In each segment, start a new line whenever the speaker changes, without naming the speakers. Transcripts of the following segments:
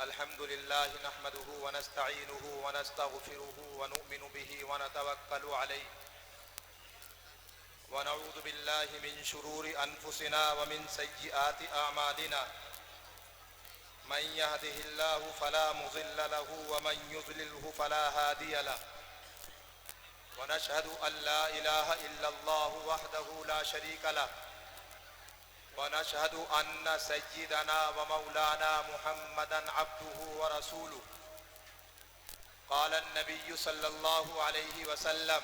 الحمد لله نحمده ونستعينه ونستغفره ونؤمن به ونتوكل عليه ونعوذ بالله من شرور أنفسنا ومن سيئات أعمالنا من يهده الله فلا مضل له ومن يضلله فلا هادي له ونشهد أن لا إله إلا الله وحده لا شريك له ونشهد أن سيدنا ومولانا محمدًا عبده ورسوله قال النبي صلى الله عليه وسلم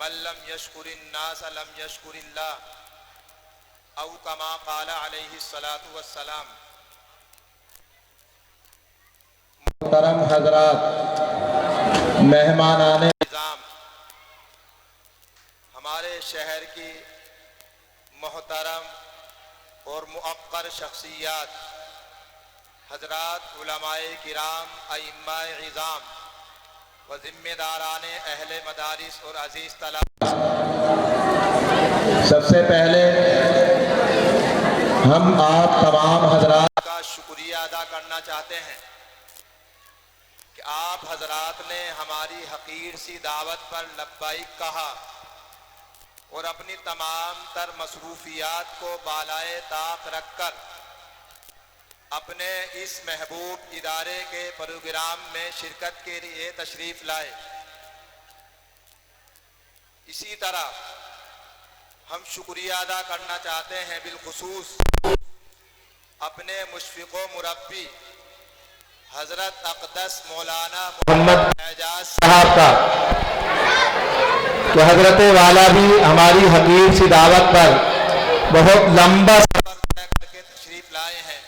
من لم يشكر الناس لم يشكر الله أو كما قال عليه الصلاة والسلام۔
محترم حضرات، مہمانان
نظام، ہمارے شہر کی محترم اور مؤقر شخصیات، حضرات علماء کرام، ائمہ عظام و ذمہ داران اہل مدارس اور عزیز طلباء،
سب سے پہلے ہم آپ تمام حضرات
کا شکریہ ادا کرنا چاہتے ہیں کہ آپ حضرات نے ہماری حقیر سی دعوت پر لبیک کہا اور اپنی تمام تر مصروفیات کو بالائے طاق رکھ کر اپنے اس محبوب ادارے کے پروگرام میں شرکت کے لیے تشریف لائے۔ اسی طرح ہم شکریہ ادا کرنا چاہتے ہیں بالخصوص اپنے مشفق و مربی حضرت اقدس مولانا
محمد
اعجاز
صاحب کا کہ حضرت والا بھی ہماری حقیر سی دعوت پر بہت لمبا
سفر طے کر کے تشریف لائے ہیں۔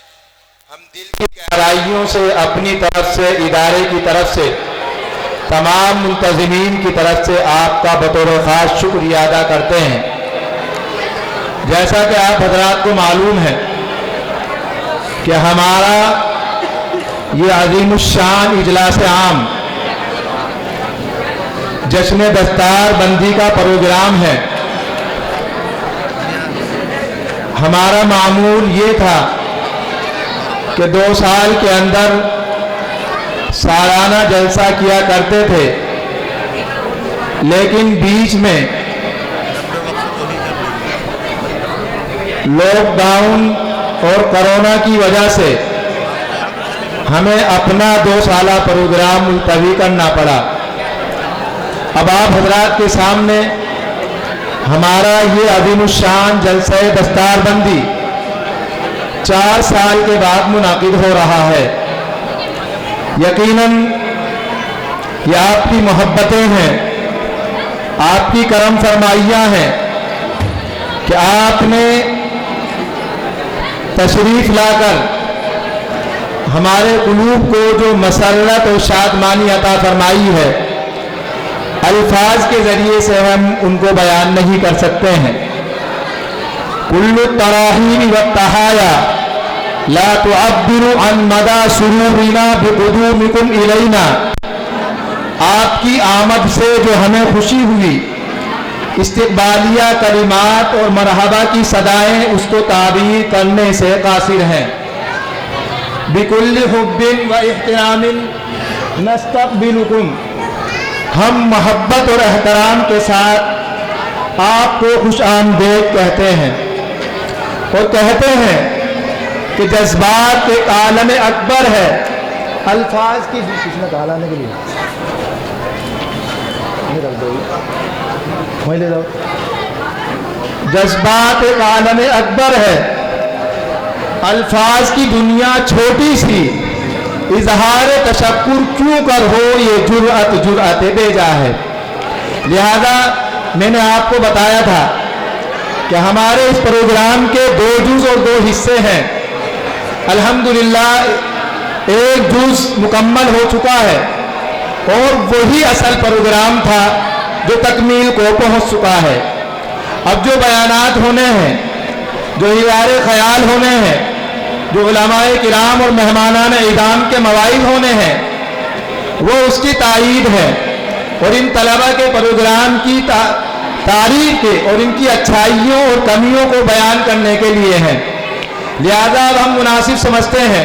ہم دل کی
گہرائیوں سے اپنی طرف سے، ادارے کی طرف سے، تمام منتظمین کی طرف سے آپ کا بطور خاص شکریہ ادا کرتے ہیں۔ جیسا کہ آپ حضرات کو معلوم ہے کہ ہمارا یہ عظیم الشان اجلاس عام جشن دستار بندی کا پروگرام ہے۔ ہمارا معمول یہ تھا کہ 2 سال کے اندر سالانہ جلسہ کیا کرتے تھے، لیکن بیچ میں لاک ڈاؤن اور کرونا کی وجہ سے ہمیں اپنا 2 سالہ پروگرام ملتوی کرنا پڑا۔ اب آپ حضرات کے سامنے ہمارا یہ عظیم الشان جلسہ دستار بندی 4 سال کے بعد منعقد ہو رہا ہے۔ یقیناً یہ آپ کی محبتیں ہیں، آپ کی کرم فرمائیاں ہیں کہ آپ نے تشریف لا کر ہمارے قلوب کو جو مسرت اور شادمانی عطا فرمائی ہے، الفاظ کے ذریعے سے ہم ان کو بیان نہیں کر سکتے ہیں۔ کل التراحیم والتحایا لا تعبر عن مدى سرورنا بقدومکم الینا۔ آپ کی آمد سے جو ہمیں خوشی ہوئی، استقبالیہ کلمات اور مرحبا کی صدائیں اس کو تعبیر کرنے سے قاصر ہیں۔ بکل حب و احترام نستقبلکم، ہم محبت اور احترام کے ساتھ آپ کو خوش آمدید کہتے ہیں اور کہتے ہیں کہ جذبات ایک عالم اکبر ہے۔ الفاظ کی کس نے کہا لانے کے لیے وہیں لے جاؤ۔ جذبات ایک عالم اکبر ہے، الفاظ کی دنیا چھوٹی سی، اظہار تشکر کیوں کر ہو یہ جرأت بے جا ہے۔ لہذا میں نے آپ کو بتایا تھا کہ ہمارے اس پروگرام کے 2 جز اور 2 حصے ہیں۔ الحمدللہ ایک جز مکمل ہو چکا ہے اور وہی اصل پروگرام تھا جو تکمیل کو پہنچ چکا ہے۔ اب جو بیانات ہونے ہیں، جو اظہار خیال ہونے ہیں، جو علماء کرام اور مہمانان اعظام کے مواعظ ہونے ہیں، وہ اس کی تائید ہے اور ان طلباء کے پروگرام کی تعریف کے اور ان کی اچھائیوں اور کمیوں کو بیان کرنے کے لیے ہیں۔ لہذا اب ہم مناسب سمجھتے ہیں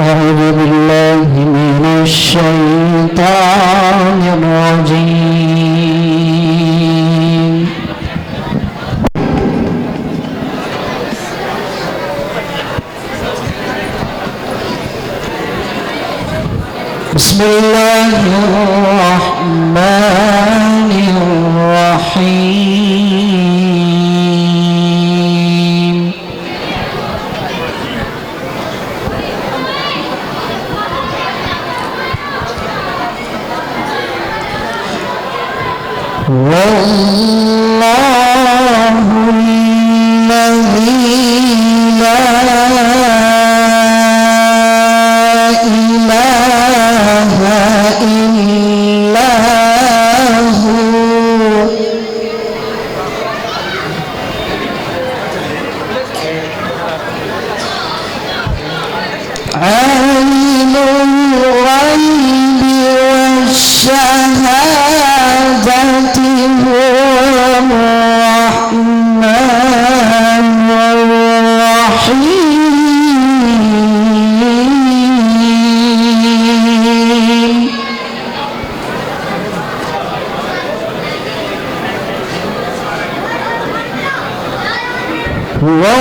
أعوذ بالله من الشيطان الرجيم بسم الله الرحمن الرحيم والله الذي لا إله إلا هو عالم الغيب والشهادة هو الرحمن الرحيم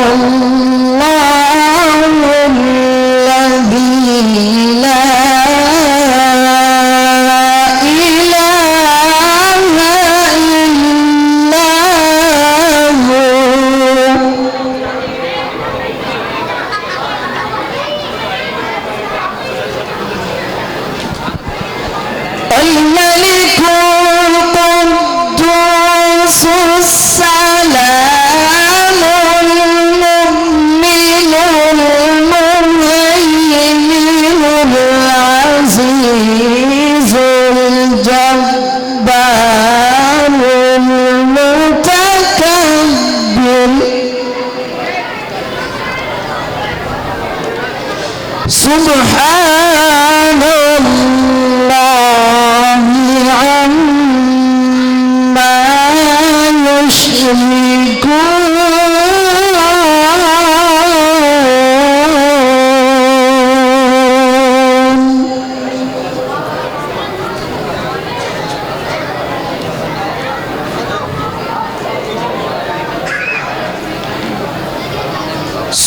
والله الذي لا الملك القدوس السلام المؤمن المهيمن العزيز الجبار المتكبر سبحان الله عما يشركون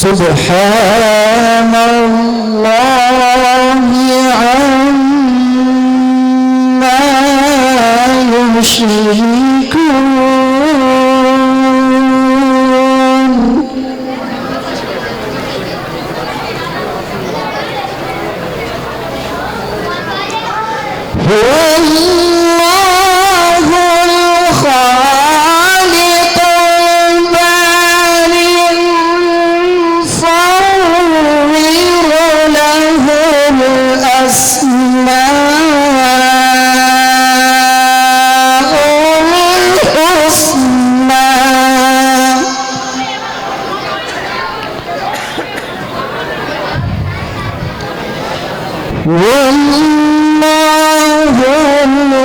سبحان الله عما يشركون هو الله الخالق البارئ المصور له الأسماء الحسنى والله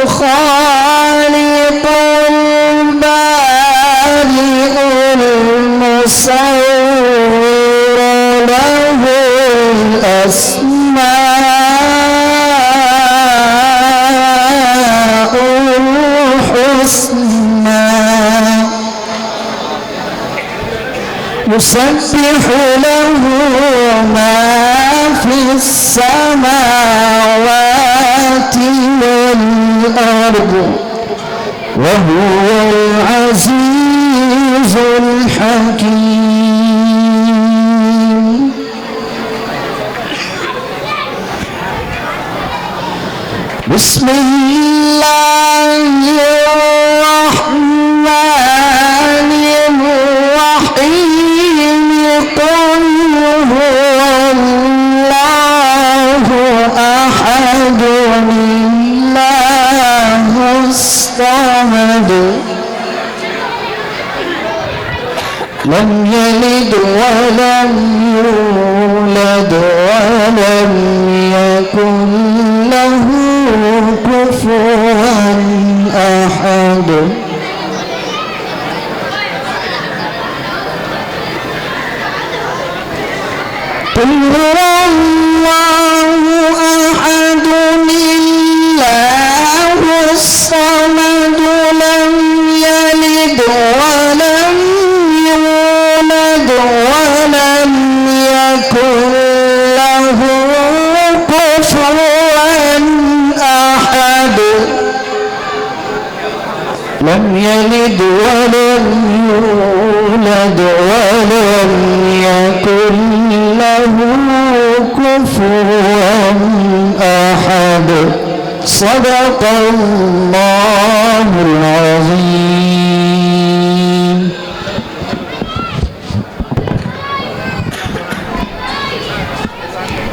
الخالق البارئ المصور له الأسماء الحسنى يسبح له ما في السماوات والأرض وهو العزيز الحكيم بسم الله الرحمن الرحيم قل هو الله أحد الله الصمد لم يلد ولم يولد ولم يكن له كفوا أحد قل هو الله أحد الله الصمد لم يلد ولم يولد ولم يكن له كفوا أحد لم يلد ولم يولد ولم يكن له كفوا أحد صدق الله العظيم.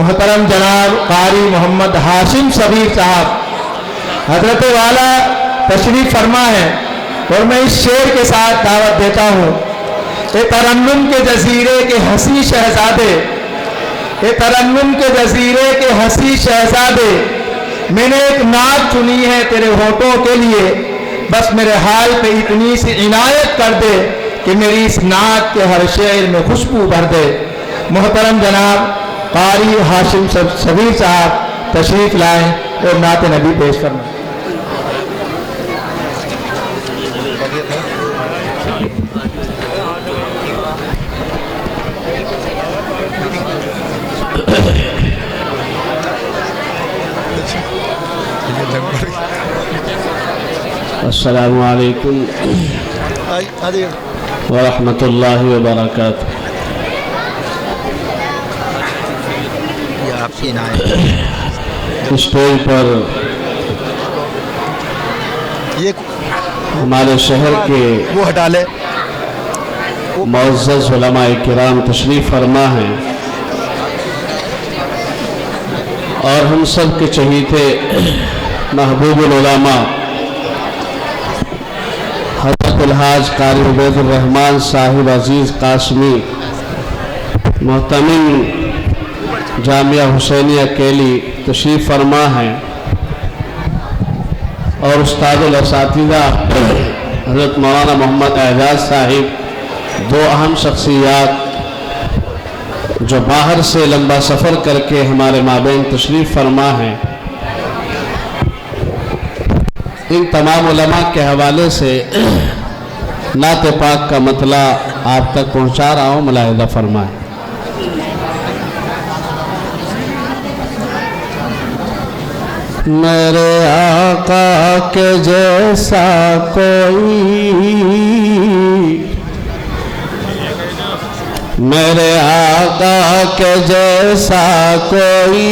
محترم جناب قاری محمد ہاشم صغیر صاحب حضرت والا تشریف فرما ہے، اور میں اس شعر کے ساتھ دعوت دیتا ہوں۔ اے ترنم کے جزیرے کے ہنسی شہزادے، اے ترنم کے جزیرے کے ہنسی شہزادے، میں نے ایک نعت چنی ہے تیرے ہونٹوں کے لیے، بس میرے حال پہ اتنی سی عنایت کر دے کہ میری اس نعت کے ہر شعر میں خوشبو بھر دے۔ محترم جناب قاری ہاشم صغیر صاحب تشریف لائیں اور نعت نبی پیش فرمائیں۔
السلام علیکم ورحمۃ اللہ وبرکاتہ۔ اسٹیج پر ہمارے شہر کے معزز علماء کرام تشریف فرما ہیں، اور ہم سب کے چہیتے محبوب العلماء حضرت الحاج قاری عبید الرحمن صاحب عزیز قاسمی محتمم جامعہ حسینیہ کیلی تشریف فرما ہیں، اور استاد الاساتذہ حضرت مولانا محمد اعجاز صاحب، دو اہم شخصیات جو باہر سے لمبا سفر کر کے ہمارے مابین تشریف فرما ہیں۔ ان تمام علماء کے حوالے سے نعت پاک کا مطلع آپ تک پہنچا رہا ہوں، ملاحظہ فرمائیں۔ میرے آقا کے جیسا کوئی، میرے آقا کے جیسا کوئی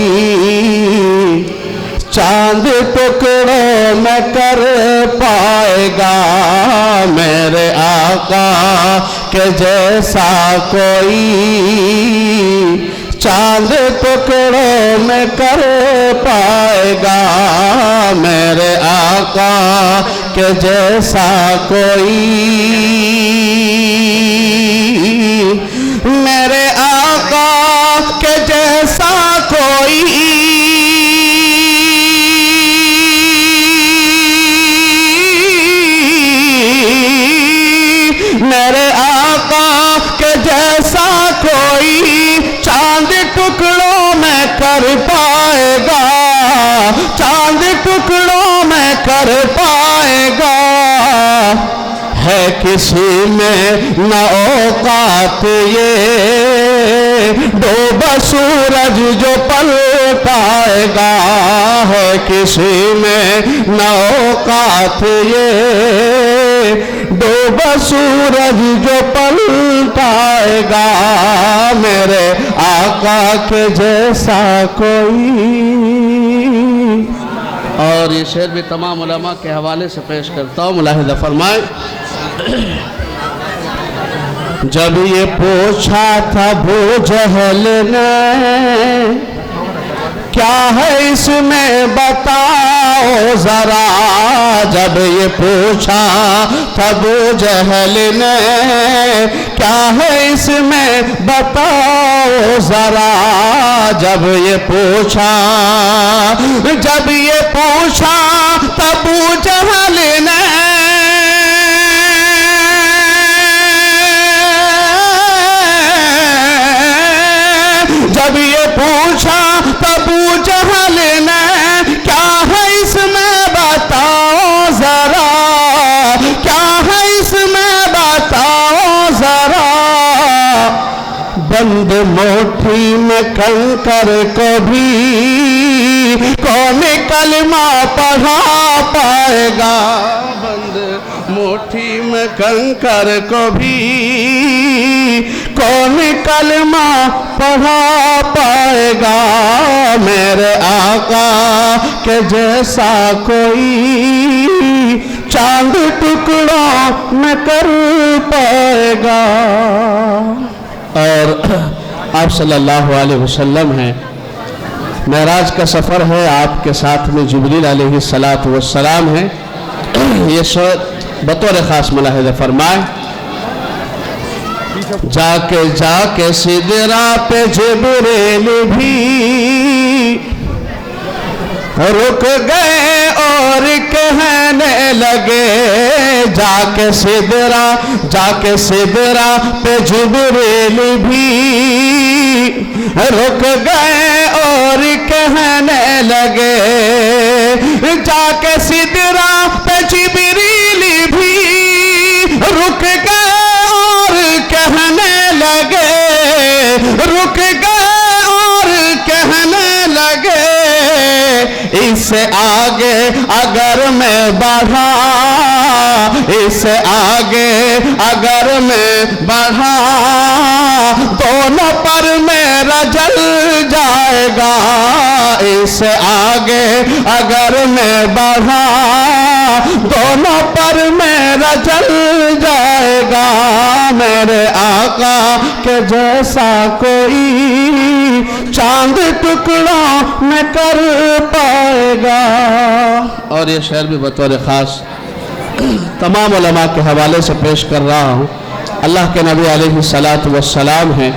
چاند ٹکڑوں میں کر پائے گا، میرے آقا کے جیسا کوئی چاند ٹکڑوں میں کر پائے گا، میرے آقا کے جیسا کوئی، میرے آقا کے جیسا کوئی میرے آقا کے جیسا کوئی چاند ٹکڑوں میں کر پائے گا، چاند ٹکڑوں میں کر پائے گا، ہے کسی میں نہ اوقات یہ ڈوبا سورج جو پلٹائے گا، ہے کسی میں نہ اوقات یہ ڈوبا سورج جو پلٹائے گا، میرے آقا کے جیسا کوئی۔ اور یہ شعر بھی تمام علماء کے حوالے سے پیش کرتا ہوں، ملاحظہ فرمائیں۔ جب یہ پوچھا تھا ابو جہل نے کیا ہے اس میں بتاؤ ذرا، جب یہ پوچھا تھا ابو جہل نے کیا ہے اس میں بتاؤ ذرا، جب یہ پوچھا تھا ابو جہل نے جب یہ پوچھا ابو جہل نے کیا ہے اس میں بتاؤ ذرا، کیا ہے اس میں بتاؤ ذرا، بند موٹھی میں کنکر کو بھی کون کلمہ پڑھا پائے گا، بند موٹھی میں کنکر کو بھی کون کلمہ پڑھا پائے گا، میرے آقا کے جیسا کوئی چاند ٹکڑوں میں کر پائے گا۔ اور آپ صلی اللہ علیہ وسلم ہیں معراج کا سفر ہے، آپ کے ساتھ میں جبریل علیہ السلام ہیں. یہ شعر بطور خاص ملاحظہ فرمائے. جا کے سدرا پہ جبریل بھی رک گئے اور کہنے لگے. جا کے سدرا پہ جبریل بھی رک گئے اور کہنے لگے. جا کے سدرا پہ جبریل بھی رک گئے اور کہنے لگے. رک گئے اور کہنے لگے. اس سے آگے اگر میں بڑھا، اس سے آگے اگر میں بڑھا، دونوں پر میرا جل جائے گا. اس سے آگے اگر میں بڑھا، دونوں پر میرا جل جائے گا. میرے آقا کے جیسا کوئی چاند ٹکڑوں میں کر پائے گا. اور یہ شعر بھی بطور خاص تمام علماء کے حوالے سے پیش کر رہا ہوں. اللہ کے نبی علیہ السلام ہیں،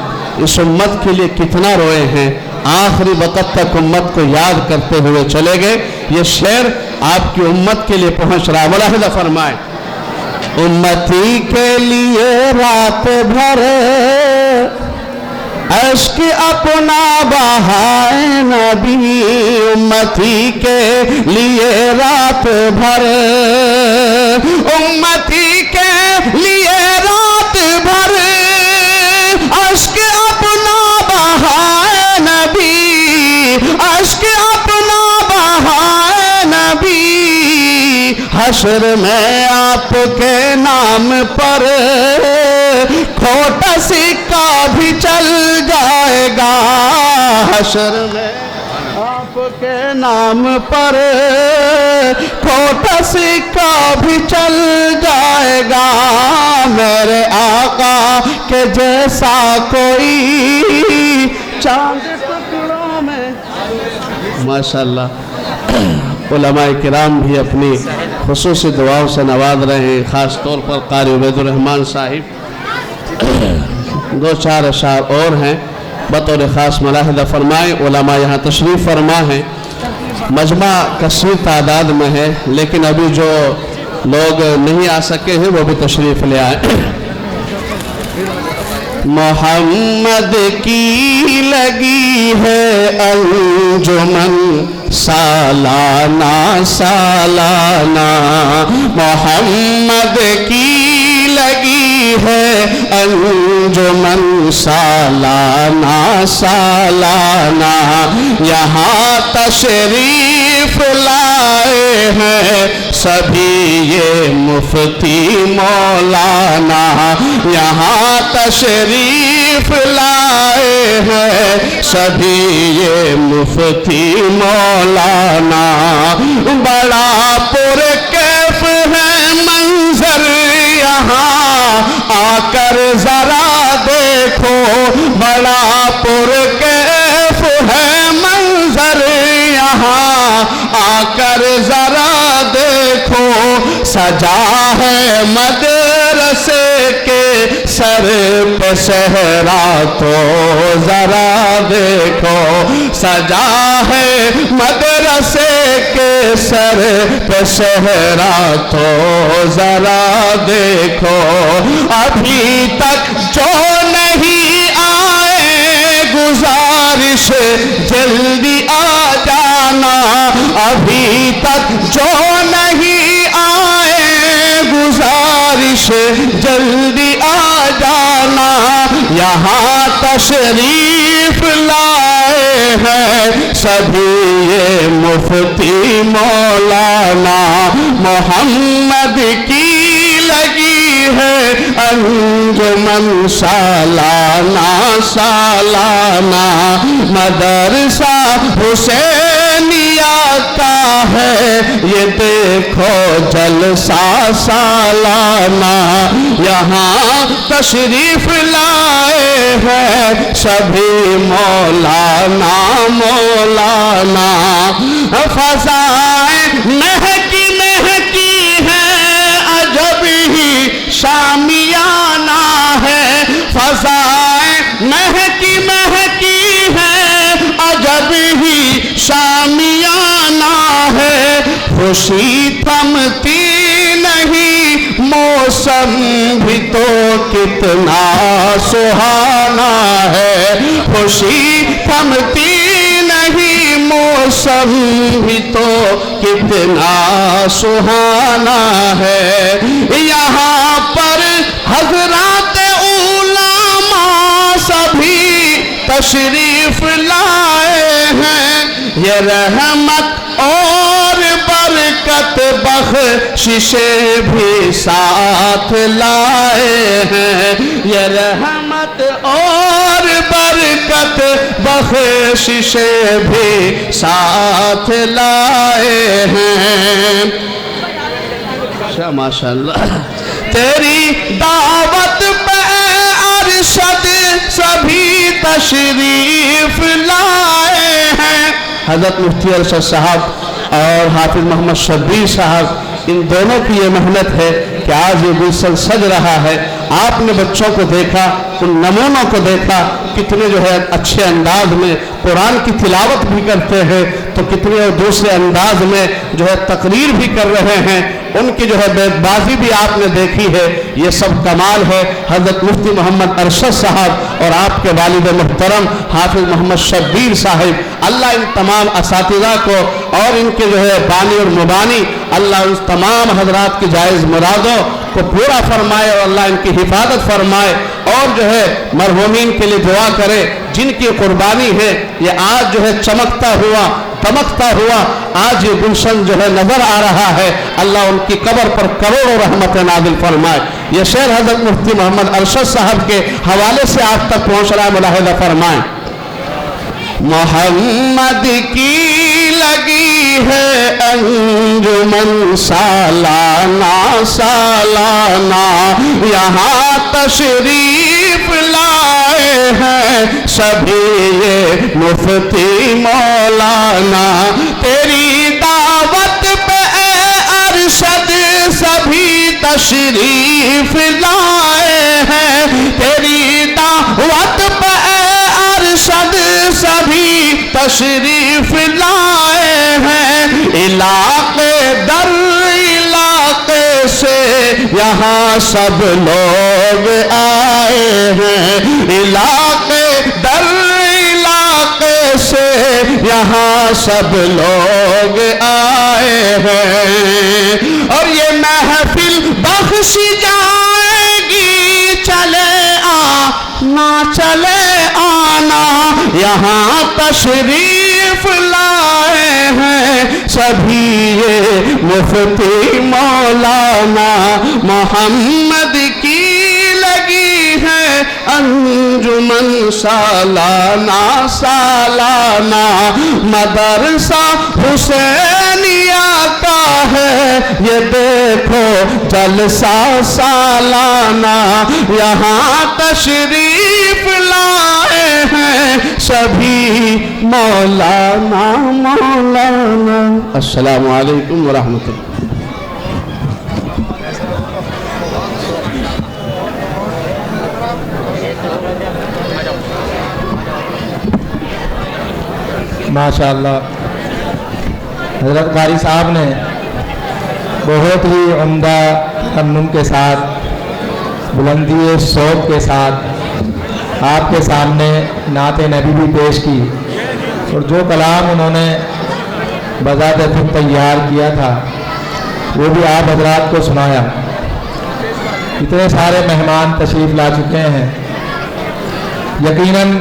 اس امت کے لیے کتنا روئے ہیں، آخری وقت تک امت کو یاد کرتے ہوئے چلے گئے. یہ شعر آپ کی امت کے لیے پہنچ رہا ہے. ملاحظہ فرمائیں. امتی کے لیے رات بھر اشک اپنا بہائے نبی. امتی کے لیے رات بھر، امتی کے لیے رات بھر اشک اپنا بہائے نبی. اشک اپنا بہائے نبی. حشر میں آپ کے نام پر کھوٹا سکہ بھی چل جائے گا. حشر میں آپ کے نام پر کھوٹا سکہ بھی چل جائے گا. میرے آقا کے جیسا کوئی چاند ٹکڑوں میں. ماشاءاللہ علماء کرام بھی اپنی خصوصی دعاؤں سے نواز رہے ہیں. خاص طور پر قاری عبید الرحمن صاحب. دو چار اشعار اور ہیں بطور خاص ملاحظہ فرمائیں. علماء یہاں تشریف فرما ہیں. مجمع کثیر تعداد میں ہے، لیکن ابھی جو لوگ نہیں آ سکے ہیں وہ بھی تشریف لے آئیں. محمد کی لگی ہے انجمن سالانہ سالانہ. محمد کی لگی ہے انجمن سالانہ سالانہ. یہاں تشریف لائے ہیں سبھی یہ مفتی مولانا. یہاں تشریف لائے ہیں سبھی یہ مفتی مولانا. بڑا پرکیف ہے منظر یہاں آ کر ذرا دیکھو. بڑا پرکیف ہے منظر یہاں آ کر ذرا دیکھو. سجا ہے مدرسے کے سر پہ صحرا تو ذرا دیکھو. سجا ہے مدرسے کے سر پہ صحرا تو ذرا دیکھو. ابھی تک جو نہیں آئے گزارش جلدی آ جانا. ابھی تک جو نہیں آئے گزارش جلدی آ جانا. یہاں تشریف لائے ہیں سبھی یہ مفتی مولانا. محمد کی لگی ہے انجمن سالانہ سالانہ. مدرسہ حسینیہ کا ہے یہ دیکھو جلسہ سالانہ. یہاں تشریف لائے ہیں سبھی مولانا مولانا فضائیں مہکی مہکی ہے عجب ہی شامیانہ ہے فضائیں مہکی مہکی ہے عجب ہی شامیانہ ہے خوشی تھمتی نہیں موسم بھی تو کتنا سہانا ہے خوشی تھمتی نہیں موسم بھی تو کتنا سہانا ہے یہاں پر حضرات علماء سبھی تشریف لائے ہیں یہ رحمت اور برکت بخشش بھی ساتھ لائے ہیں یہ رحمت اور برکت بخشش بھی ساتھ لائے ہیں ماشاءاللہ تیری دعوت پہ ارشد سبھی تشریف لائے ہیں حضرت مفتی ارشد صاحب اور حافظ محمد شبیر صاحب ان دونوں کی یہ محنت ہے کہ آج یہ گلشن سج رہا ہے آپ نے بچوں کو دیکھا ان نمونوں کو دیکھا کتنے جو ہے اچھے انداز میں قرآن کی تلاوت بھی کرتے ہیں تو کتنے دوسرے انداز میں جو ہے تقریر بھی کر رہے ہیں ان کی جو ہے بیت بازی بھی آپ نے دیکھی ہے یہ سب کمال ہے حضرت مفتی محمد ارشد صاحب اور آپ کے والد محترم حافظ محمد شبیر صاحب اللہ ان تمام اساتذہ کو اور ان کے جو ہے بانی اور مبانی اللہ ان تمام حضرات کی جائز مرادوں کو پورا فرمائے اور اللہ ان کی حفاظت فرمائے اور جو ہے مرحومین کے لیے دعا کرے جن کی قربانی ہے یہ آج جو ہے چمکتا ہوا دمکتا ہوا آج یہ گلشن جو ہے نظر آ رہا ہے اللہ ان کی قبر پر کروڑوں رحمت نازل فرمائے یہ شعر حضرت مفتی محمد ارشد صاحب کے حوالے سے آپ تک پہنچ رہا ہے ملاحظہ فرمائیں محمد کی لگی ہے انجمن سالانہ سالانہ یہاں تشریف لائے ہیں سبھی یہ مفتی مولانا تیری دعوت پہ اے ارشد سبھی تشریف لائے ہیں تیری دعوت پہ اے ارشد سبھی تشریف لائے ہیں علاقے در علاقے سے یہاں سب لوگ آئے ہیں علاقے در علاقے سے یہاں سب لوگ آئے ہیں اور یہ محفل بخش جائے گی چلے نہ چلے آنا یہاں تشریف لائے ہیں سبھی یہ مفتی مولانا محمد کی لگی ہے انجمن سالانہ سالانہ مدرسہ حسینیہ کا ہے یہ دیکھو جلسہ سالانہ یہاں تشریف لائے ہیں سبھی مولانا مولانا السلام علیکم ورحمۃ اللہ
ماشاءاللہ حضرت قاری صاحب نے بہت ہی عمدہ ترنم کے ساتھ بلندی صوت کے ساتھ آپ کے سامنے نعت نبی بھی پیش کی اور جو کلام انہوں نے بذات خود تیار کیا تھا وہ بھی آپ حضرات کو سنایا اتنے سارے مہمان تشریف لا چکے ہیں یقیناً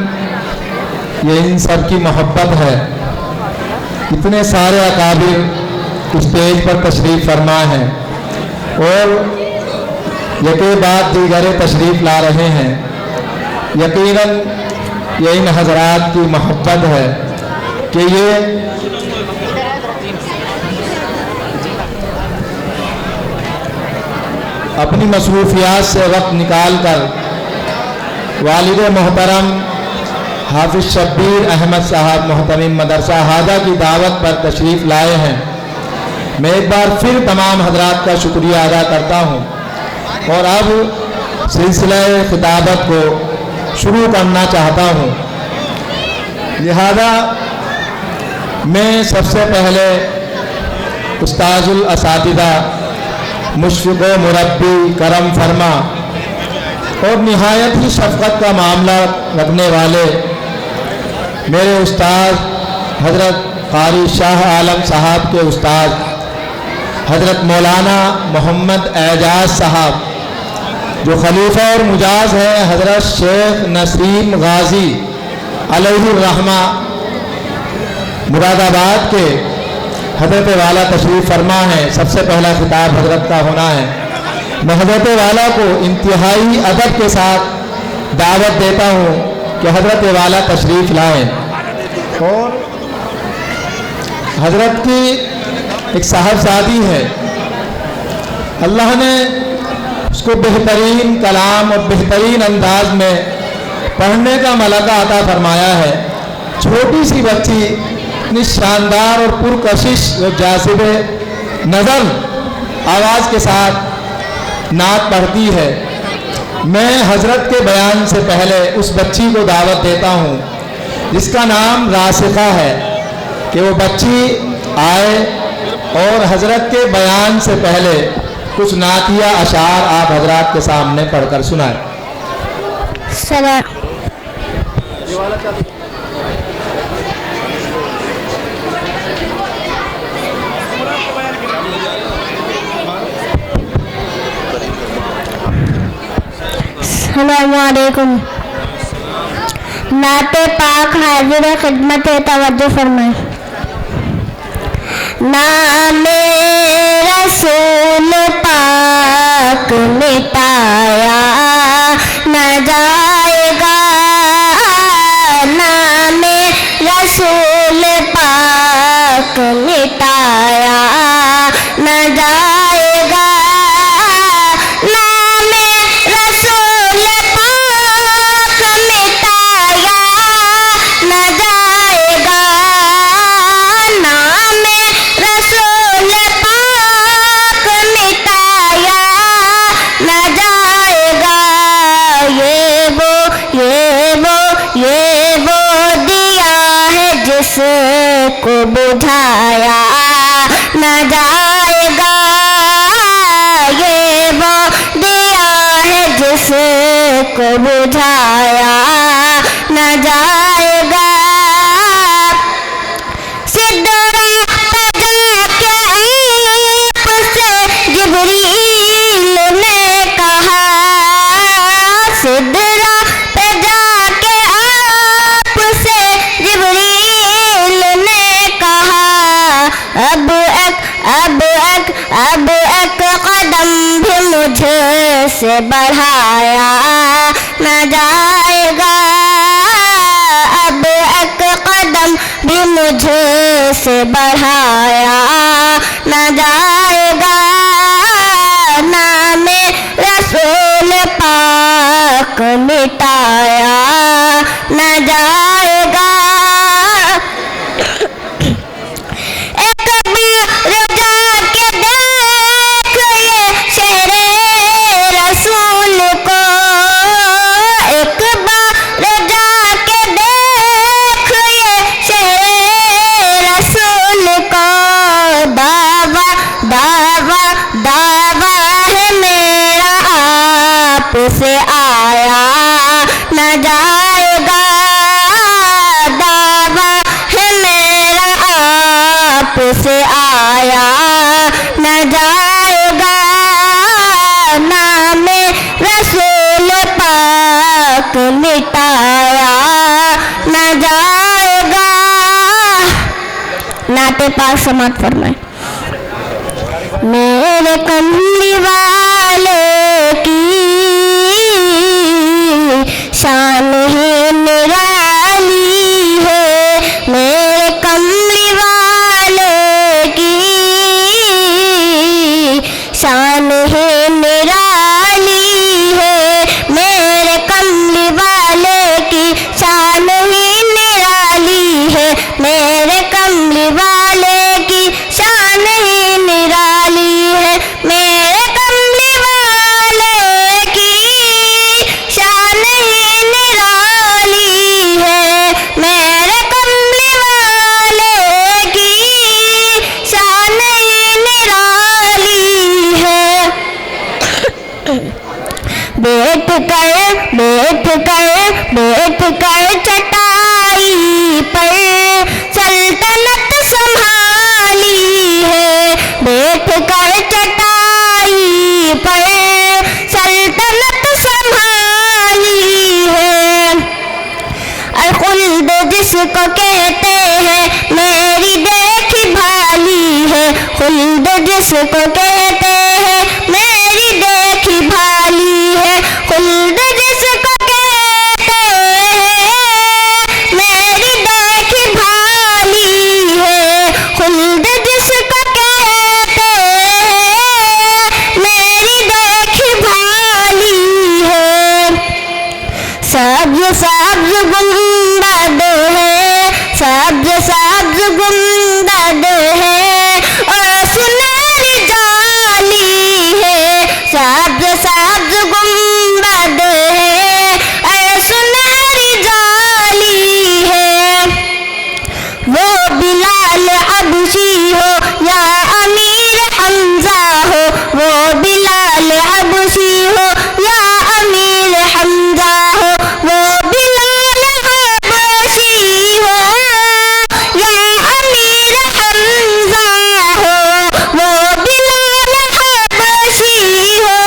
یہ ان سب کی محبت ہے اتنے سارے اکابر اسٹیج پر تشریف فرما ہیں اور یکے بعد دیگرے تشریف لا رہے ہیں یقیناً یہ ان حضرات کی محبت ہے کہ یہ اپنی مصروفیات سے وقت نکال کر والد محترم حافظ شبیر احمد صاحب محترم مدرسہ ہادہ کی دعوت پر تشریف لائے ہیں۔ میں ایک بار پھر تمام حضرات کا شکریہ ادا کرتا ہوں اور اب سلسلہ خطابت کو شروع کرنا چاہتا ہوں۔ لہذا میں سب سے پہلے استاذ الاساتذہ، مشفق و مربی، کرم فرما اور نہایت ہی شفقت کا معاملہ رکھنے والے میرے استاد حضرت قاری شاہ عالم صاحب کے استاد حضرت مولانا محمد اعجاز صاحب، جو خلیفہ اور مجاز ہیں حضرت شیخ نسیم غازی علیہ الرحمہ مراد آباد کے، حضرت والا تشریف فرما ہے۔ سب سے پہلا خطاب حضرت کا ہونا ہے۔ میں حضرت والا کو انتہائی ادب کے ساتھ دعوت دیتا ہوں کہ حضرت والا تشریف لائیں۔ اور حضرت کی ایک صاحبزادی ہے، اللہ نے اس کو بہترین کلام اور بہترین انداز میں پڑھنے کا ملکہ عطا فرمایا ہے۔ چھوٹی سی بچی اتنی شاندار اور پرکشش و جاذب نظر آواز کے ساتھ نعت پڑھتی ہے۔ میں حضرت کے بیان سے پہلے اس بچی کو دعوت دیتا ہوں جس کا نام راسخہ ہے کہ وہ بچی آئے اور حضرت کے بیان سے پہلے کچھ نعتیہ اشعار آپ حضرات کے سامنے پڑھ کر سنائیں۔
السلام علیکم۔ نعت پاک حاضر خدمت توجہ فرمائیں۔ نام رسول پاک مٹایا نہ جائے گا، نام رسول پاک مٹایا نہ جائے گا، نام رسول پاک مٹایا نہ جائے گا، نام رسول پاک مٹایا نہ جائے گا۔ یہ وہ دیا ہے جس کو بجھایا نہ جائے گا، یہ وہ دیا ہے جس کو بجھایا نہ جائے گا۔ سدرہ پہ جا کے آپ سے جبریل نے کہا، سدرہ پہ جا کے آپ سے جبریل نے کہا، اب ایک قدم بھی مجھ سے بڑھایا نہ جائے گا، اب ایک قدم بھی مجھ سے بڑھایا نہ جائے گا، نام رسول پاک مٹایا نہ جائے گا۔ ایک بار جا کے دیکھ یہ شہر رسول کو، ایک بار جا کے دیکھ یہ شہر رسول کو، دعویٰ ہے میرا آپ سے آیا نہ جائے گا، دعویٰ ہے میرا آپ سے آیا نہ جائے گا، نام رسول پاک مٹایا نہ جائے گا۔ نعت پاک سماعت فرمائیں۔ میرے کملی والے کی شان ہی نرالی ہے، میرے کملی والے کی شان ہی نرالی ہے، میرے کملی والے کی شان ہی خلد جس کو کہتے ہیں میری دیکھی بھالی ہے، خلد جس کو کہتے ہیں میری دیکھی بھالی ہے، خلد جس کو کہتے ہیں میری دیکھی بھالی ہے۔ سبز سبز گنبد ہے، سبز سبز گنبد ہے اور سنہری جالی ہے، سبز سبز گنبد ہے اور سنہری جالی ہے۔ وہ بلال حبشی ہو یا امیر حمزہ ہو، وہ بلال حبشی ہو یا امیر حمزہ ہو، وہ بلال حبشی ہو یا امیر حمزہ ہو، وہ بلال حبشی ہو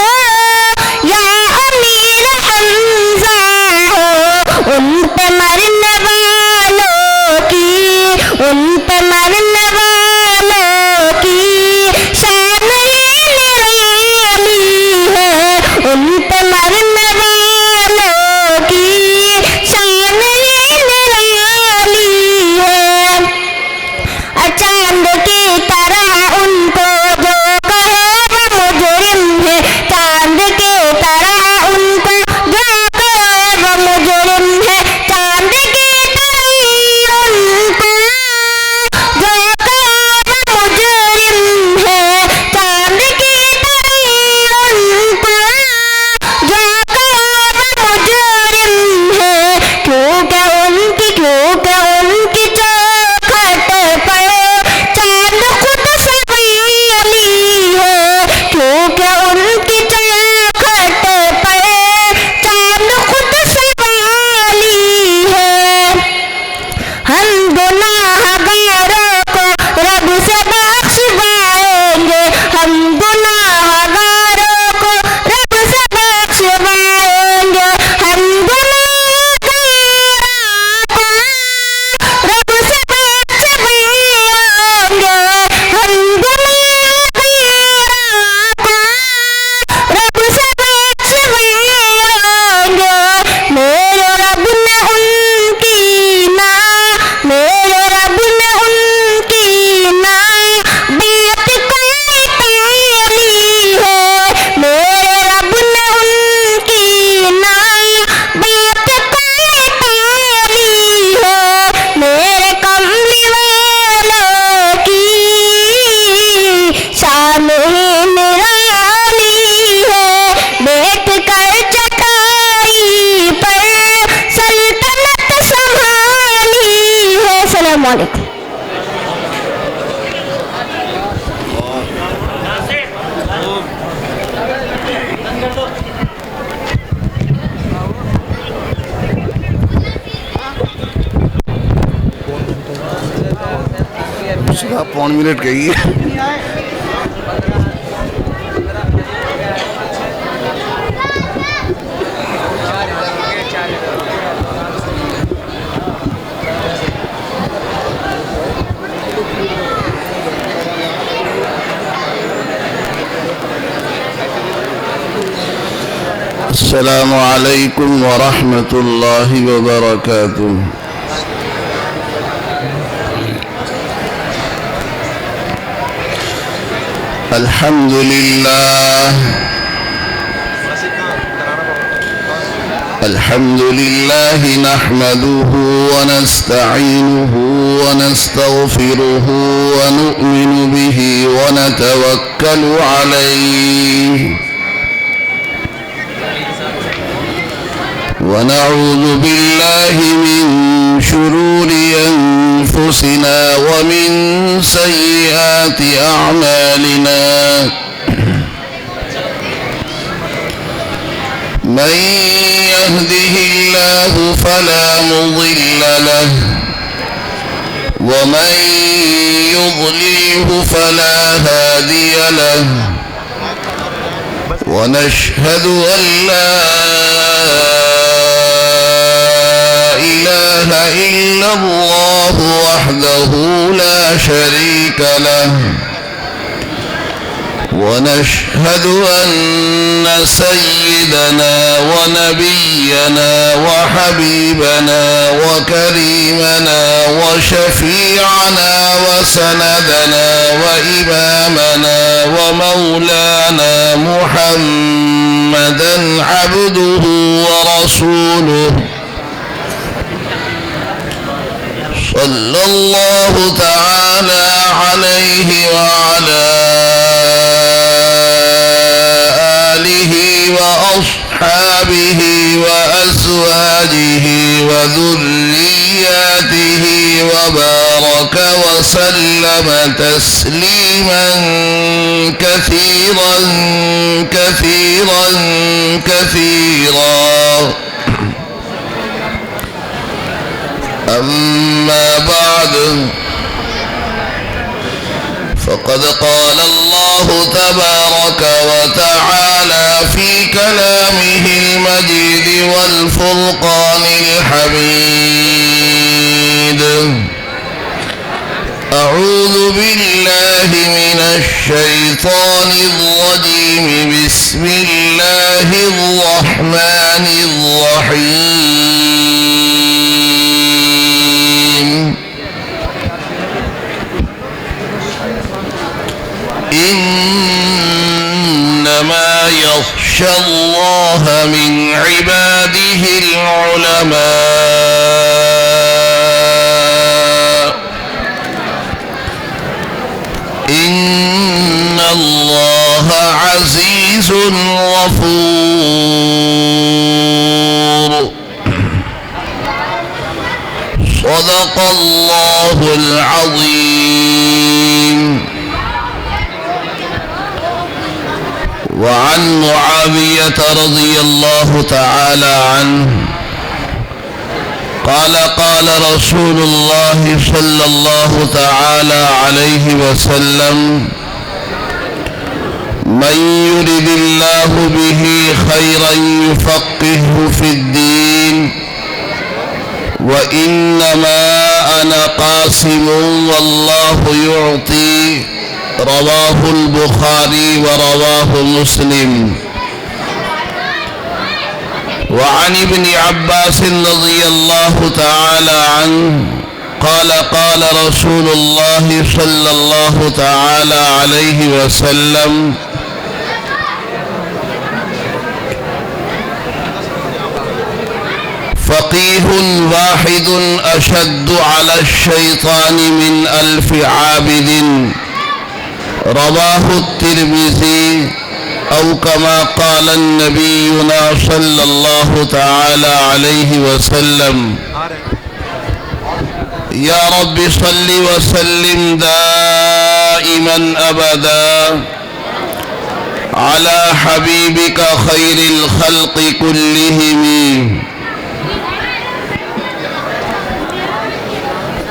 یا امیر حمزہ ہو۔ ان پہ مرنے والوں کی، ان پہ مرنے والوں کی شان نرالی ہے، ان پہ مرنے والوں کی شان نرالی ہے۔ چاند کی طرح ان کو جو کہے وہ مجرم ہے، چاند کی طرح ان کو جو کہے وہ مجرم ہے، چاند کی طرح ان کو جو کہے وہ مجرم ہے، چاند کی طرح ان کو جو کہے وہ مجرم ہے۔ کیونکہ ان کی چوکھٹ پر چاند خود سوالی ہے، کیونکہ ان کی چوکھٹ پر چاند خود سوالی ہے۔ ہم گناہگاروں کو رب سے بخشوائیں گے، ہم گناہگاروں کو رب سے بخشوائیں گے، ہم گناہگاروں کو رب سے بخشوائیں گے، ہم گناہگاروں کو رب سے بخشوائیں گے۔ میرے رب نے ان کی میرے رب نے ان کی بات کوئی ٹالی ہے، میرے رب نے ان کی بات کوئی ٹالی ہے۔ میرے کملی والوں کی شان ہی نرالی ہے، بیٹھ کر چٹائی پر سلطنت سنبھالی ہے۔ السلام علیکم۔
پون منٹ گئی ہے۔ السلام علیکم ورحمۃ اللہ وبرکاتہ۔ الحمد لله نحمده ونستعينه ونستغفره ونؤمن به ونتوكل عليه ونعوذ بالله من شرور أنفسنا ومن سيئات أعمالنا من يهده الله فلا مضل له ومن يضلله فلا هادي له ونشهد أن لا إله إلا الله وحده لا شريك له ونشهد أن سيدنا ونبينا وحبيبنا وكريمنا وشفيعنا وسندنا وإمامنا ومولانا محمدا عبده ورسوله صلى الله تعالى عليه وعلى آله وأصحابه وأزواجه وذرياته وبارك وسلم تسليما كثيرا كثيرا كثيرا. أما بعد، فقد قال الله تبارك وتعالى في كلامه المجيد والفرقان الحميد: أعوذ بالله من الشيطان الرجيم. بسم الله الرحمن الرحيم. إنما يخشى الله من عباده العلماء. إن الله عزيز غفور. صدق الله العظيم. وعن معاوية رضي الله تعالى عنه قال: قال رسول الله صلى الله تعالى عليه وسلم: من يرد الله به خيرا يفقهه في الدين، وإنما أنا قاسم والله يعطي. رواه البخاري ورواه مسلم. وعن ابن عباس رضي الله تعالى عنه قال: قال رسول الله صلى الله تعالى عليه وسلم: فقيه واحد أشد على الشيطان من 1000 عابد. رواه الترمذي، أو كما قال نبينا صلى الله تعالى عليه وسلم: يا رب صل وسلم دائما أبدا على حبيبك خير الخلق كلهم،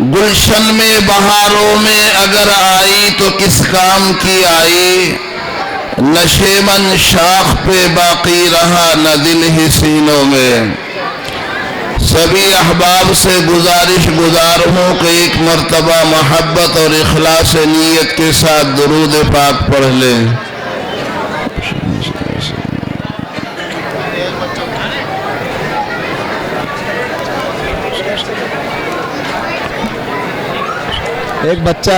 گلشن میں بہاروں میں اگر آئی تو کس کام کی آئی، نشیمن شاخ پہ باقی رہا نہ دل ہی سینوں میں۔ سبھی احباب سے گزارش گزار ہوں کہ ایک مرتبہ محبت اور اخلاص نیت کے ساتھ درود پاک پڑھ لیں۔
ایک بچہ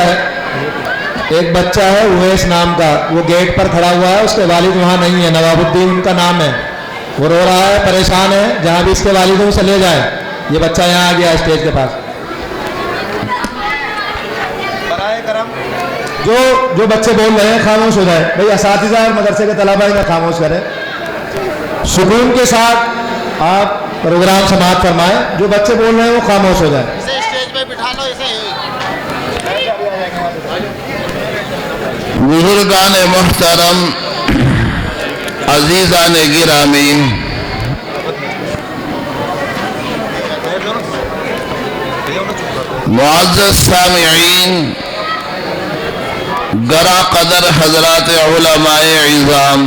ہے اویس نام کا، وہ گیٹ پر کھڑا ہوا ہے، اس کے والد وہاں نہیں ہے، نواب الدین ان کا نام ہے، وہ رو رہا ہے، پریشان ہے، جہاں بھی اس کے والد ہیں اسے لے جائے۔ یہ بچہ یہاں آ گیا اسٹیج کے پاس۔ برائے کرم جو بچے بول رہے ہیں خاموش ہو جائے، بھئی اساتذہ اور مدرسے کے طلبہ انہیں خاموش کریں، سکون کے ساتھ آپ پروگرام سماعت فرمائیں، جو بچے بول رہے ہیں وہ خاموش ہو جائیں۔
اسے اسٹیج پہ بٹھا لو، اسے
بزرگان محترم، عزیزان گرامی، معزز سامعین، گراں قدر حضرات علماء عظام،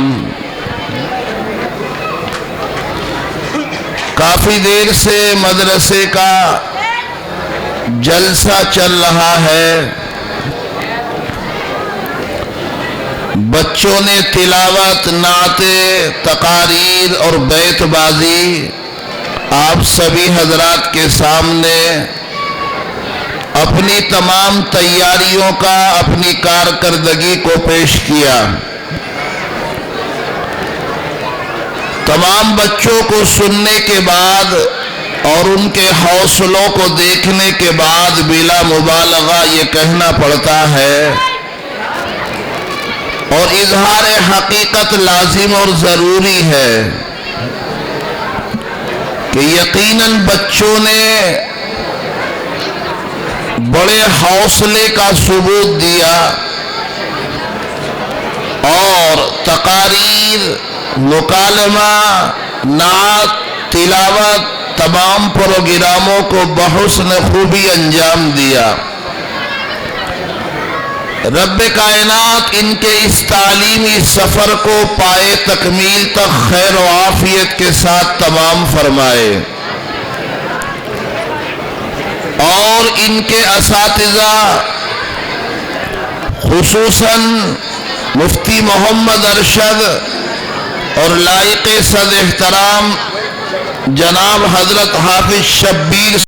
کافی دیر سے مدرسے کا جلسہ چل رہا ہے، بچوں نے تلاوت، نعتیں، تقاریر اور بیت بازی آپ سبھی حضرات کے سامنے اپنی تمام تیاریوں کا، اپنی کارکردگی کو پیش کیا۔ تمام بچوں کو سننے کے بعد اور ان کے حوصلوں کو دیکھنے کے بعد بلا مبالغہ یہ کہنا پڑتا ہے اور اظہار حقیقت لازم اور ضروری ہے کہ یقیناً بچوں نے بڑے حوصلے کا ثبوت دیا اور تقاریر، مکالمہ، نعت، تلاوت، تمام پروگراموں کو بحسن خوبی انجام دیا۔ رب کائنات ان کے اس تعلیمی سفر کو پائے تکمیل تک خیر و عافیت کے ساتھ تمام فرمائے، اور ان کے اساتذہ خصوصاً مفتی محمد ارشد اور لائق صد احترام جناب حضرت حافظ شبیر